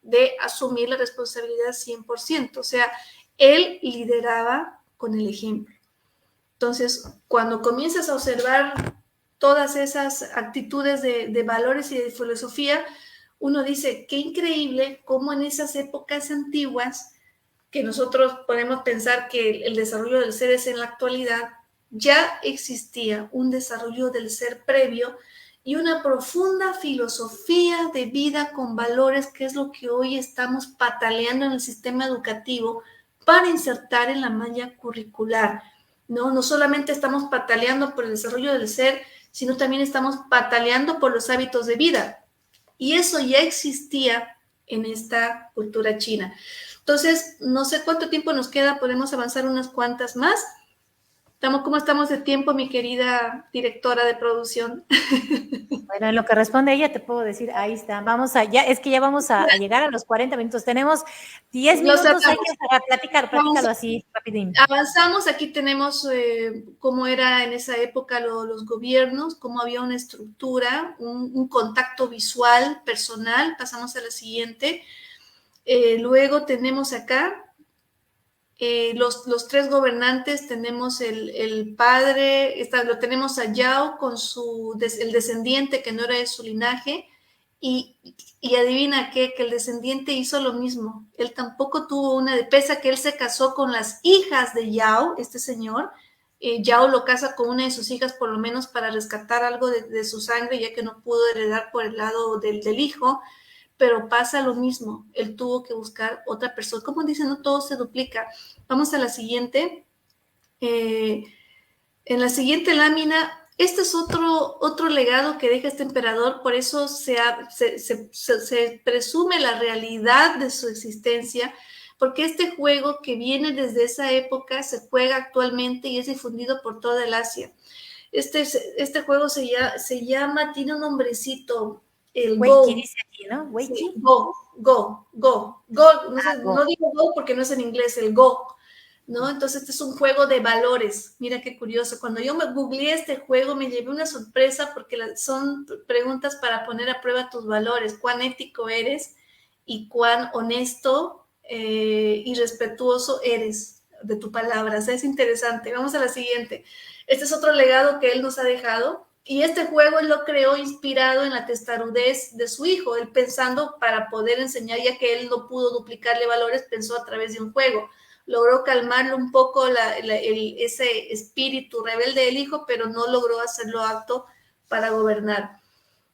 de asumir la responsabilidad 100%. O sea, él lideraba con el ejemplo. Entonces, cuando comienzas a observar todas esas actitudes de valores y de filosofía, uno dice, qué increíble cómo en esas épocas antiguas, que nosotros podemos pensar que el desarrollo del ser es en la actualidad, ya existía un desarrollo del ser previo y una profunda filosofía de vida con valores, que es lo que hoy estamos pataleando en el sistema educativo para insertar en la malla curricular. No solamente estamos pataleando por el desarrollo del ser, sino también estamos pataleando por los hábitos de vida. Y eso ya existía en esta cultura china. Entonces, no sé cuánto tiempo nos queda, podemos avanzar unas cuantas más. ¿Cómo estamos de tiempo, mi querida directora de producción? Bueno, en lo que responde ella te puedo decir, ahí está, es que ya vamos a llegar a los 40 minutos, tenemos 10 minutos, hay que platícalo así, rapidín. Avanzamos, aquí tenemos cómo era en esa época los gobiernos, cómo había una estructura, un contacto visual, personal. Pasamos a la siguiente. Luego tenemos acá los tres gobernantes. Tenemos el padre, lo tenemos a Yao con el descendiente que no era de su linaje, y adivina qué, que el descendiente hizo lo mismo. Él tampoco tuvo pese a que él se casó con las hijas de Yao, este señor. Yao lo casa con una de sus hijas, por lo menos para rescatar algo de su sangre, ya que no pudo heredar por el lado del hijo. Pero pasa lo mismo, él tuvo que buscar otra persona. Como dicen, no todo se duplica. Vamos a la siguiente. En la siguiente lámina, este es otro legado que deja este emperador, por eso se presume la realidad de su existencia, porque este juego que viene desde esa época se juega actualmente y es difundido por toda el Asia. Este juego se llama, tiene un nombrecito, el Go. Dice aquí, ¿no? Sí, Go. No digo Go porque no es en inglés, el Go, ¿no? Entonces este es un juego de valores. Mira qué curioso. Cuando yo me googleé este juego, me llevé una sorpresa, porque son preguntas para poner a prueba tus valores, cuán ético eres y cuán honesto y respetuoso eres de tu palabra. O sea, es interesante. Vamos a la siguiente. Este es otro legado que él nos ha dejado. Y este juego él lo creó inspirado en la testarudez de su hijo. Él, pensando para poder enseñar, ya que él no pudo duplicarle valores, pensó a través de un juego. Logró calmarle un poco ese espíritu rebelde del hijo, pero no logró hacerlo apto para gobernar,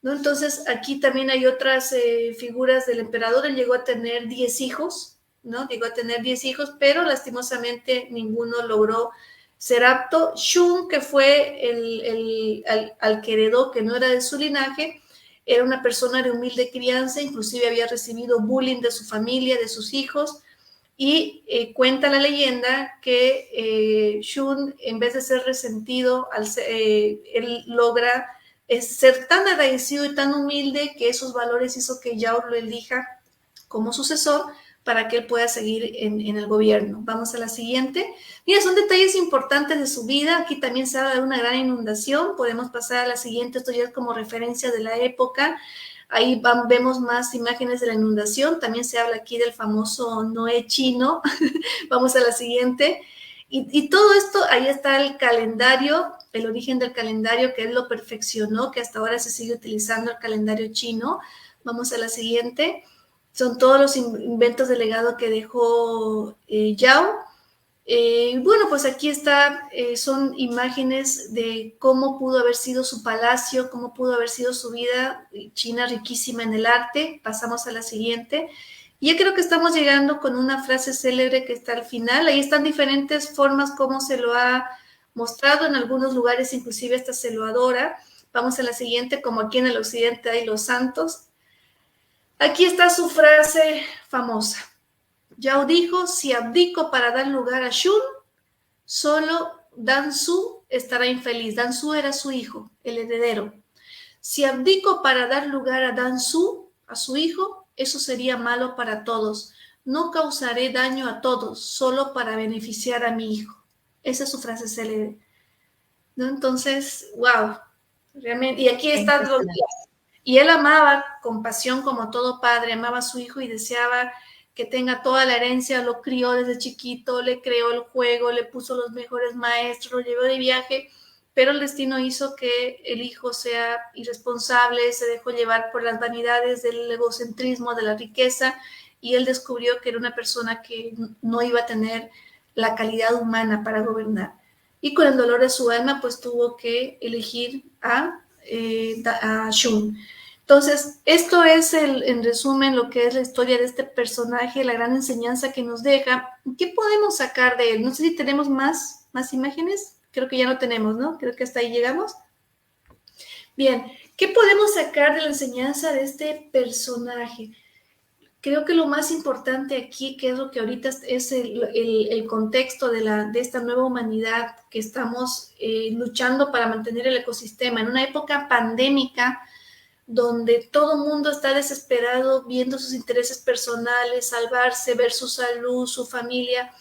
¿no? Entonces, aquí también hay otras figuras del emperador. Él llegó a tener 10 hijos, ¿no? Llegó a tener 10 hijos, pero lastimosamente ninguno logró ser apto. Shun, que fue al que heredó, que no era de su linaje, era una persona de humilde crianza, inclusive había recibido bullying de su familia, de sus hijos, y cuenta la leyenda que Shun, en vez de ser resentido, él logra ser tan agradecido y tan humilde, que esos valores hizo que Yao lo elija como sucesor, para que él pueda seguir en el gobierno. Vamos a la siguiente. Mira, son detalles importantes de su vida. Aquí también se habla de una gran inundación. Podemos pasar a la siguiente. Esto ya es como referencia de la época. Ahí vemos más imágenes de la inundación. También se habla aquí del famoso Noé chino. Vamos a la siguiente. Y todo esto, ahí está el calendario, el origen del calendario, que él lo perfeccionó, que hasta ahora se sigue utilizando el calendario chino. Vamos a la siguiente. Son todos los inventos de legado que dejó Yao. Bueno, pues aquí está, son imágenes de cómo pudo haber sido su palacio, cómo pudo haber sido su vida. China riquísima en el arte. Pasamos a la siguiente. Y ya creo que estamos llegando con una frase célebre que está al final. Ahí están diferentes formas como se lo ha mostrado. En algunos lugares inclusive hasta se lo adora. Vamos a la siguiente, como aquí en el occidente hay los santos. Aquí está su frase famosa. Yao dijo, si abdico para dar lugar a Shun, solo Danzu estará infeliz. Danzu era su hijo, el heredero. Si abdico para dar lugar a Danzu, a su hijo, eso sería malo para todos. No causaré daño a todos, solo para beneficiar a mi hijo. Esa es su frase célebre, ¿no? Entonces, wow, realmente, y aquí está, y él amaba con pasión como todo padre, amaba a su hijo y deseaba que tenga toda la herencia, lo crió desde chiquito, le creó el juego, le puso los mejores maestros, lo llevó de viaje, pero el destino hizo que el hijo sea irresponsable, se dejó llevar por las vanidades del egocentrismo, de la riqueza, y él descubrió que era una persona que no iba a tener la calidad humana para gobernar. Y con el dolor de su alma, pues tuvo que elegir a Shun. Entonces, esto es en resumen lo que es la historia de este personaje, la gran enseñanza que nos deja. ¿Qué podemos sacar de él? No sé si tenemos más imágenes. Creo que ya no tenemos, ¿no? Creo que hasta ahí llegamos. Bien, ¿qué podemos sacar de la enseñanza de este personaje? Creo que lo más importante aquí, que es lo que ahorita es el contexto de esta nueva humanidad que estamos luchando para mantener el ecosistema en una época pandémica donde todo el mundo está desesperado viendo sus intereses personales, salvarse, ver su salud, su familia.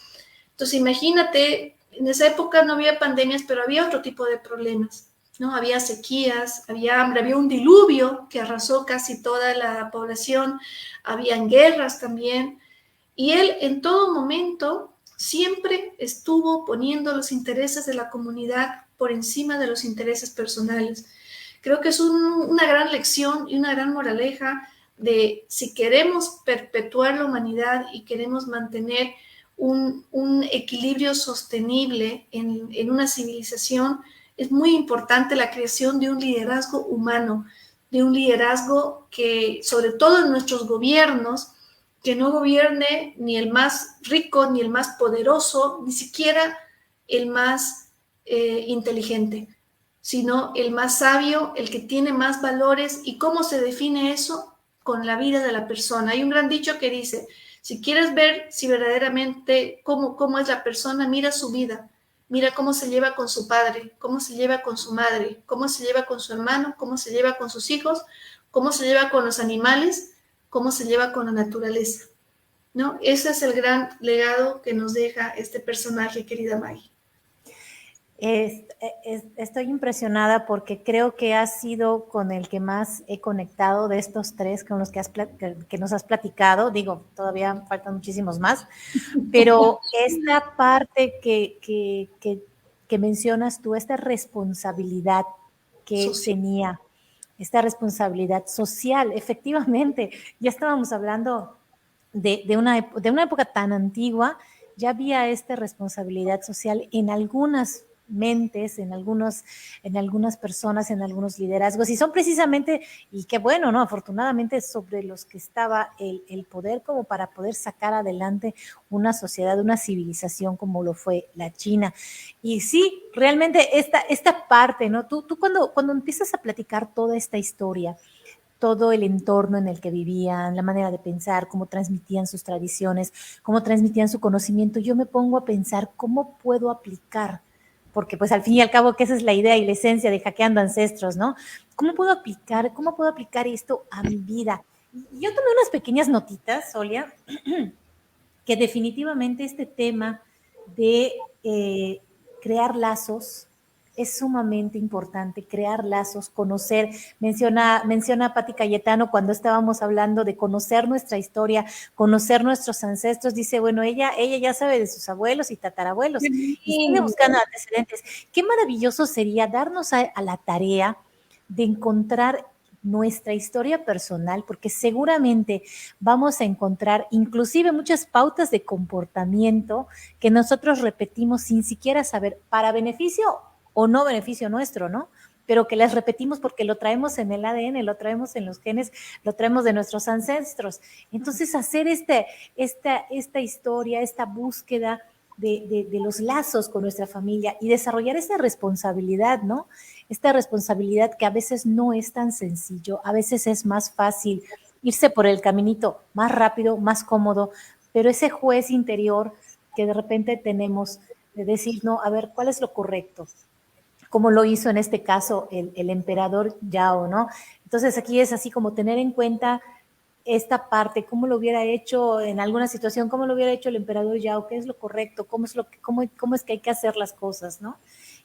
Entonces imagínate, en esa época no había pandemias, pero había otro tipo de problemas, ¿no? Había sequías, había hambre, había un diluvio que arrasó casi toda la población, habían guerras también, y él en todo momento siempre estuvo poniendo los intereses de la comunidad por encima de los intereses personales. Creo que es una gran lección y una gran moraleja de si queremos perpetuar la humanidad y queremos mantener un equilibrio sostenible en una civilización, es muy importante la creación de un liderazgo humano, de un liderazgo que, sobre todo en nuestros gobiernos, que no gobierne ni el más rico, ni el más poderoso, ni siquiera el más inteligente, sino el más sabio, el que tiene más valores. ¿Y cómo se define eso? Con la vida de la persona. Hay un gran dicho que dice, si quieres ver si verdaderamente cómo es la persona, mira su vida, mira cómo se lleva con su padre, cómo se lleva con su madre, cómo se lleva con su hermano, cómo se lleva con sus hijos, cómo se lleva con los animales, cómo se lleva con la naturaleza, ¿no? Ese es el gran legado que nos deja este personaje, querida Maggie. Estoy impresionada porque creo que has sido con el que más he conectado de estos tres con los que nos has platicado. Digo, todavía faltan muchísimos más, pero esta parte que mencionas tú, esta responsabilidad que él tenía, esta responsabilidad social, efectivamente, ya estábamos hablando de una época tan antigua, ya había esta responsabilidad social en algunas mentes, en algunas personas, en algunos liderazgos, y son precisamente, y qué bueno, ¿no? Afortunadamente sobre los que estaba el poder como para poder sacar adelante una sociedad, una civilización como lo fue la China. Y sí, realmente esta parte, ¿no? Tú cuando empiezas a platicar toda esta historia, todo el entorno en el que vivían, la manera de pensar, cómo transmitían sus tradiciones, cómo transmitían su conocimiento, yo me pongo a pensar cómo puedo aplicar, porque pues al fin y al cabo que esa es la idea y la esencia de Hackeando Ancestros, ¿no? ¿Cómo puedo aplicar esto a mi vida? Yo tomé unas pequeñas notitas, Solia, que definitivamente este tema de crear lazos es sumamente importante, crear lazos, conocer. Menciona Pati Cayetano cuando estábamos hablando de conocer nuestra historia, conocer nuestros ancestros, dice, bueno, ella ya sabe de sus abuelos y tatarabuelos y sigue buscando antecedentes. Qué maravilloso sería darnos a la tarea de encontrar nuestra historia personal, porque seguramente vamos a encontrar inclusive muchas pautas de comportamiento que nosotros repetimos sin siquiera saber, para beneficio o no beneficio nuestro, ¿no? Pero que las repetimos porque lo traemos en el ADN, lo traemos en los genes, lo traemos de nuestros ancestros. Entonces, hacer esta historia, esta búsqueda de los lazos con nuestra familia y desarrollar esta responsabilidad, ¿no? Esta responsabilidad que a veces no es tan sencillo, a veces es más fácil irse por el caminito más rápido, más cómodo, pero ese juez interior que de repente tenemos de decir, no, a ver, ¿cuál es lo correcto? Como lo hizo en este caso el emperador Yao, ¿no? Entonces aquí es así como tener en cuenta esta parte, cómo lo hubiera hecho en alguna situación, cómo lo hubiera hecho el emperador Yao, qué es lo correcto, cómo es que hay que hacer las cosas, ¿no?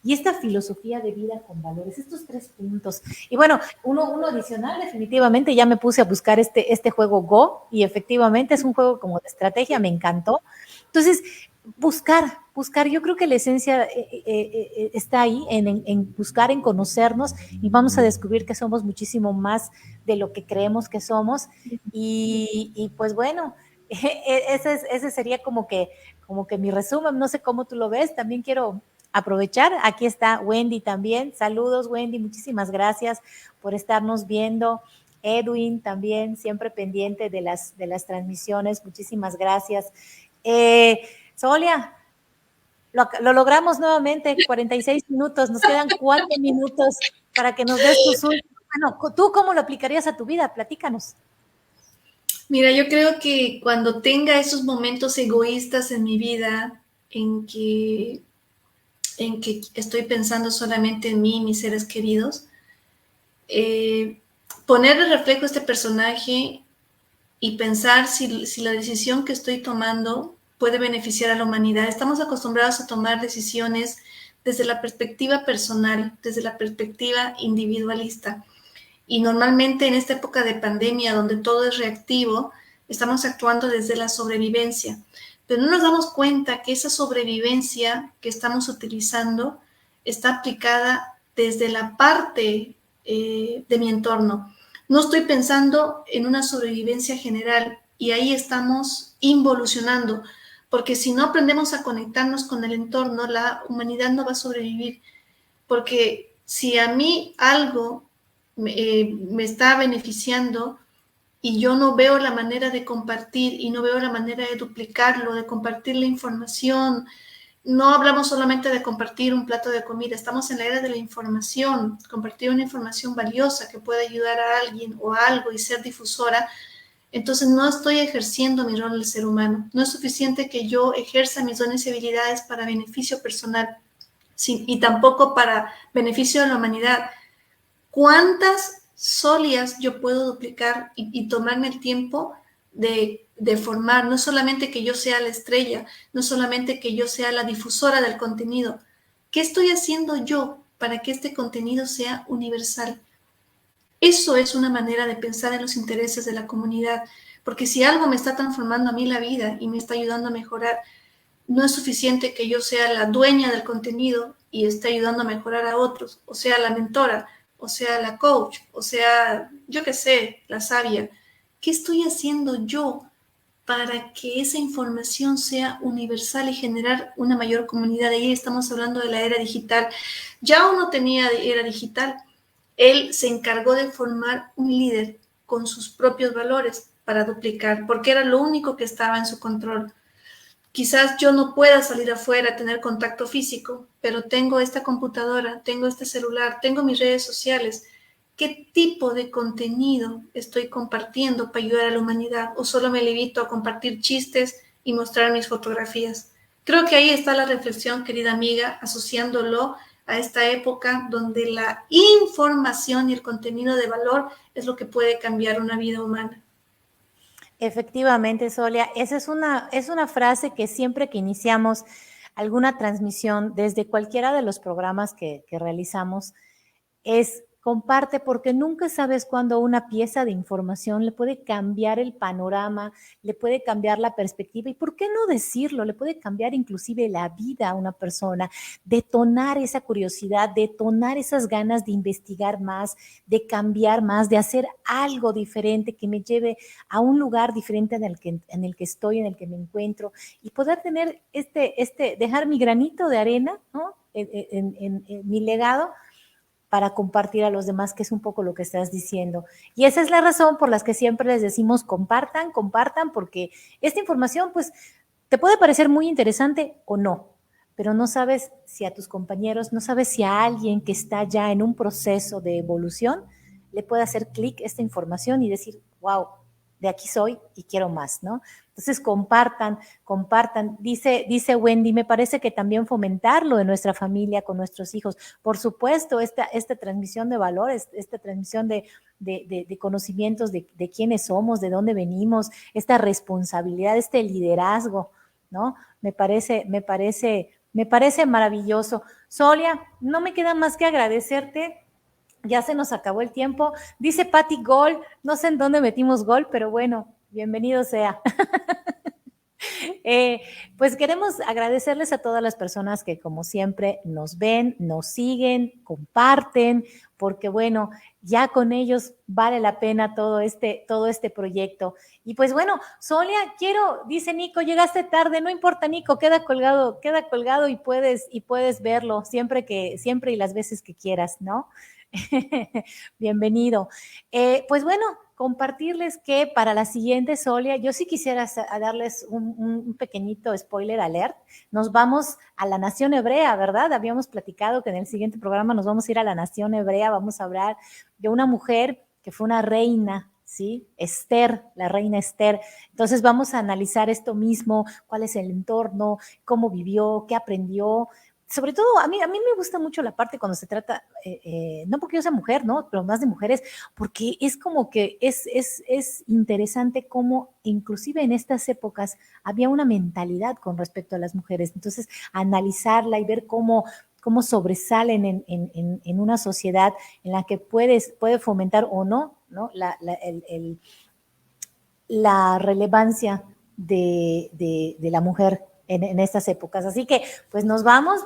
Y esta filosofía de vida con valores, estos 3 puntos. Y bueno, uno adicional, definitivamente, ya me puse a buscar este juego Go, y efectivamente es un juego como de estrategia, me encantó. Entonces, buscar, yo creo que la esencia está ahí, en buscar, en conocernos, y vamos a descubrir que somos muchísimo más de lo que creemos que somos, y pues bueno, ese sería como que mi resumen, no sé cómo tú lo ves. También quiero aprovechar, aquí está Wendy también, saludos Wendy, muchísimas gracias por estarnos viendo. Edwin también, siempre pendiente de las transmisiones, muchísimas gracias. Solia, lo logramos nuevamente, 46 minutos, nos quedan 4 minutos para que nos des tus últimos. Bueno, ¿tú cómo lo aplicarías a tu vida? Platícanos. Mira, yo creo que cuando tenga esos momentos egoístas en mi vida, en que estoy pensando solamente en mí y mis seres queridos, poner de reflejo este personaje y pensar si la decisión que estoy tomando puede beneficiar a la humanidad. Estamos acostumbrados a tomar decisiones desde la perspectiva personal, desde la perspectiva individualista. Y normalmente en esta época de pandemia, donde todo es reactivo, estamos actuando desde la sobrevivencia. Pero no nos damos cuenta que esa sobrevivencia que estamos utilizando está aplicada desde la parte de mi entorno. No estoy pensando en una sobrevivencia general, y ahí estamos involucionando, porque si no aprendemos a conectarnos con el entorno, la humanidad no va a sobrevivir. Porque si a mí algo me está beneficiando y yo no veo la manera de compartir y no veo la manera de duplicarlo, de compartir la información, no hablamos solamente de compartir un plato de comida, estamos en la era de la información, compartir una información valiosa que pueda ayudar a alguien o a algo y ser difusora. Entonces no estoy ejerciendo mi rol de ser humano. No es suficiente que yo ejerza mis dones y habilidades para beneficio personal, sí, y tampoco para beneficio de la humanidad. ¿Cuántas solias yo puedo duplicar y tomarme el tiempo de formar? No solamente que yo sea la estrella, no solamente que yo sea la difusora del contenido. ¿Qué estoy haciendo yo para que este contenido sea universal? Eso es una manera de pensar en los intereses de la comunidad, porque si algo me está transformando a mí la vida y me está ayudando a mejorar, no es suficiente que yo sea la dueña del contenido y esté ayudando a mejorar a otros, o sea, la mentora, o sea, la coach, o sea, yo qué sé, la sabia. ¿Qué estoy haciendo yo para que esa información sea universal y generar una mayor comunidad? Ahí estamos hablando de la era digital. Ya uno tenía era digital. Él se encargó de formar un líder con sus propios valores para duplicar, porque era lo único que estaba en su control. Quizás yo no pueda salir afuera, tener contacto físico, pero tengo esta computadora, tengo este celular, tengo mis redes sociales. ¿Qué tipo de contenido estoy compartiendo para ayudar a la humanidad? ¿O solo me limito a compartir chistes y mostrar mis fotografías? Creo que ahí está la reflexión, querida amiga, asociándolo a esta época donde la información y el contenido de valor es lo que puede cambiar una vida humana. Efectivamente, Solia, esa es una frase que siempre que iniciamos alguna transmisión desde cualquiera de los programas que realizamos, es comparte porque nunca sabes cuándo una pieza de información le puede cambiar el panorama, le puede cambiar la perspectiva y por qué no decirlo, le puede cambiar inclusive la vida a una persona, detonar esa curiosidad, detonar esas ganas de investigar más, de cambiar más, de hacer algo diferente que me lleve a un lugar diferente en el que estoy, en el que me encuentro y poder tener dejar mi granito de arena, ¿no? En mi legado para compartir a los demás, que es un poco lo que estás diciendo. Y esa es la razón por la que siempre les decimos compartan, compartan, porque esta información pues te puede parecer muy interesante o no, pero no sabes si a tus compañeros, no sabes si a alguien que está ya en un proceso de evolución le puede hacer clic esta información y decir, wow, de aquí soy y quiero más, ¿no? Entonces compartan, compartan. Dice Wendy, me parece que también fomentarlo en nuestra familia, con nuestros hijos. Por supuesto, esta transmisión de valores, esta transmisión de conocimientos de quiénes somos, de dónde venimos, esta responsabilidad, este liderazgo, ¿no? Me parece maravilloso. Solia, no me queda más que agradecerte. Ya se nos acabó el tiempo. Dice Patty Gol, no sé en dónde metimos gol, pero bueno, bienvenido sea. Eh, pues queremos agradecerles a todas las personas que como siempre nos ven, nos siguen, comparten, porque bueno, ya con ellos vale la pena todo este proyecto. Y pues bueno, Solia, dice Nico, llegaste tarde, no importa Nico, queda colgado y puedes verlo siempre y las veces que quieras, ¿no? Bienvenido. Pues bueno, compartirles que para la siguiente Solia, yo sí quisiera darles un pequeñito spoiler alert. Nos vamos a la nación hebrea, ¿verdad? Habíamos platicado que en el siguiente programa nos vamos a ir a la nación hebrea, vamos a hablar de una mujer que fue una reina, ¿sí? Esther, la reina Esther. Entonces vamos a analizar esto mismo, cuál es el entorno, cómo vivió, qué aprendió. Sobre todo, a mí me gusta mucho la parte cuando se trata, no porque yo sea mujer, ¿no? Pero más de mujeres, porque es como que es interesante cómo inclusive en estas épocas había una mentalidad con respecto a las mujeres. Entonces, analizarla y ver cómo sobresalen en una sociedad en la que puede fomentar o no, ¿no? La relevancia de la mujer en estas épocas. Así que, pues nos vamos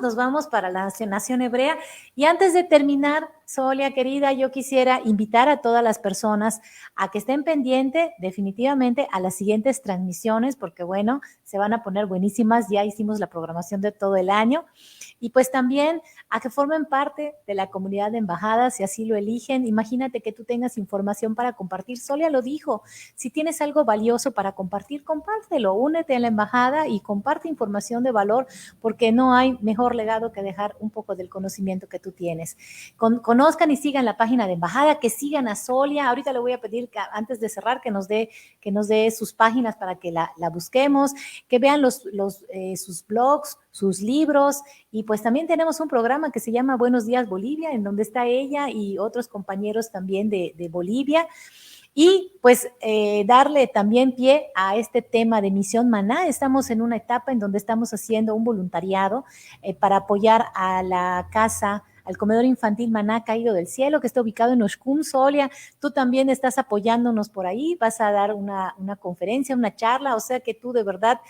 para la nación hebrea. Y antes de terminar, Solia, querida, yo quisiera invitar a todas las personas a que estén pendientes definitivamente a las siguientes transmisiones, porque bueno, se van a poner buenísimas, ya hicimos la programación de todo el año. Y pues también a que formen parte de la comunidad de embajadas, si así lo eligen. Imagínate que tú tengas información para compartir. Solia lo dijo, si tienes algo valioso para compartir, compártelo, únete a la embajada y comparte información de valor, porque no hay mejor legado que dejar un poco del conocimiento que tú tienes. Conozcan y sigan la página de embajada, que sigan a Solia. Ahorita le voy a pedir, antes de cerrar, que nos dé sus páginas para que la busquemos, que vean sus blogs, sus libros, y pues también tenemos un programa que se llama Buenos Días Bolivia, en donde está ella y otros compañeros también de Bolivia. Y pues darle también pie a este tema de Misión Maná. Estamos en una etapa en donde estamos haciendo un voluntariado para apoyar a la casa, al comedor infantil Maná Caído del Cielo, que está ubicado en Oshkun. Solia, tú también estás apoyándonos por ahí, vas a dar una conferencia, una charla, o sea que tú de verdad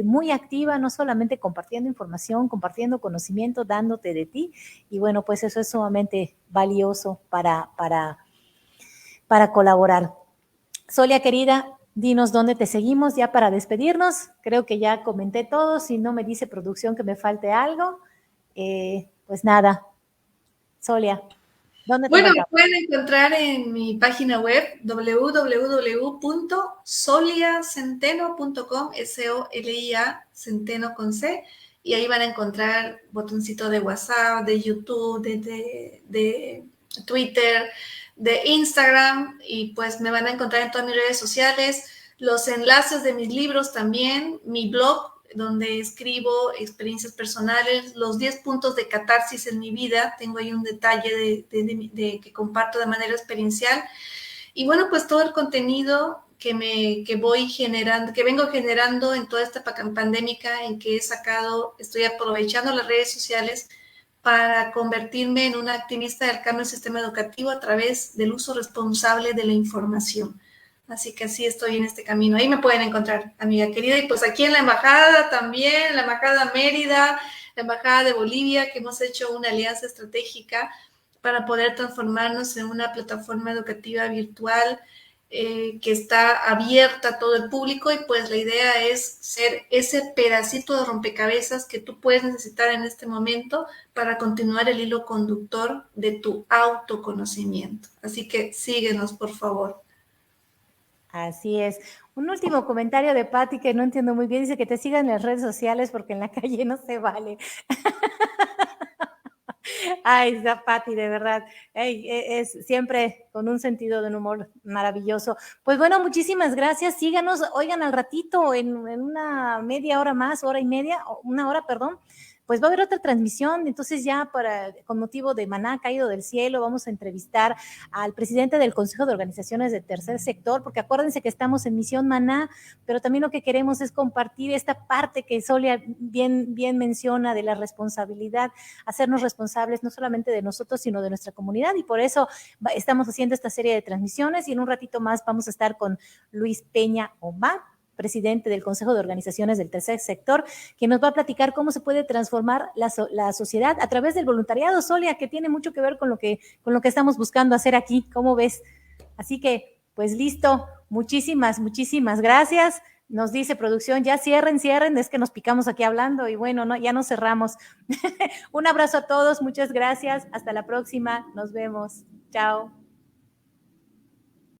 muy activa, no solamente compartiendo información, compartiendo conocimiento, dándote de ti, y bueno, pues eso es sumamente valioso para colaborar. Solia, querida, dinos dónde te seguimos ya para despedirnos. Creo que ya comenté todo. Si no me dice producción que me falte algo, pues nada. Solia, ¿dónde te Bueno, me encontramos? pueden encontrar en mi página web www.soliacenteno.com, SOLIA, Centeno con C, y ahí van a encontrar botoncito de WhatsApp, de YouTube, de Twitter, de Instagram, y pues me van a encontrar en todas mis redes sociales, los enlaces de mis libros también, mi blog, donde escribo experiencias personales, los 10 puntos de catarsis en mi vida, tengo ahí un detalle que comparto de manera experiencial. Y bueno, pues todo el contenido que voy generando, que vengo generando en toda esta pandémica, en que estoy aprovechando las redes sociales para convertirme en una activista del cambio del sistema educativo a través del uso responsable de la información. Así que así estoy en este camino. Ahí me pueden encontrar, amiga querida. Y pues aquí en la embajada también, la embajada Mérida, la embajada de Bolivia, que hemos hecho una alianza estratégica para poder transformarnos en una plataforma educativa virtual que está abierta a todo el público, y pues la idea es ser ese pedacito de rompecabezas que tú puedes necesitar en este momento para continuar el hilo conductor de tu autoconocimiento. Así que síguenos, por favor. Así es. Un último comentario de Patti que no entiendo muy bien. Dice que te sigan en las redes sociales porque en la calle no se vale. Ay, esa Patti, de verdad, es siempre con un sentido de humor maravilloso. Pues bueno, muchísimas gracias. Síganos, oigan, al ratito, en una media hora más, hora y media, una hora, perdón, pues va a haber otra transmisión. Entonces ya con motivo de Maná Caído del Cielo, vamos a entrevistar al presidente del Consejo de Organizaciones del Tercer Sector, porque acuérdense que estamos en Misión Maná, pero también lo que queremos es compartir esta parte que Solia bien menciona de la responsabilidad, hacernos responsables no solamente de nosotros, sino de nuestra comunidad, y por eso estamos haciendo esta serie de transmisiones, y en un ratito más vamos a estar con Luis Peña Omar, presidente del Consejo de Organizaciones del Tercer Sector, que nos va a platicar cómo se puede transformar la sociedad a través del voluntariado, Solia, que tiene mucho que ver con lo que estamos buscando hacer aquí. ¿Cómo ves? Así que, pues listo, muchísimas gracias. Nos dice producción, ya cierren, es que nos picamos aquí hablando y bueno, no, ya nos cerramos. Un abrazo a todos, muchas gracias, hasta la próxima, nos vemos, chao.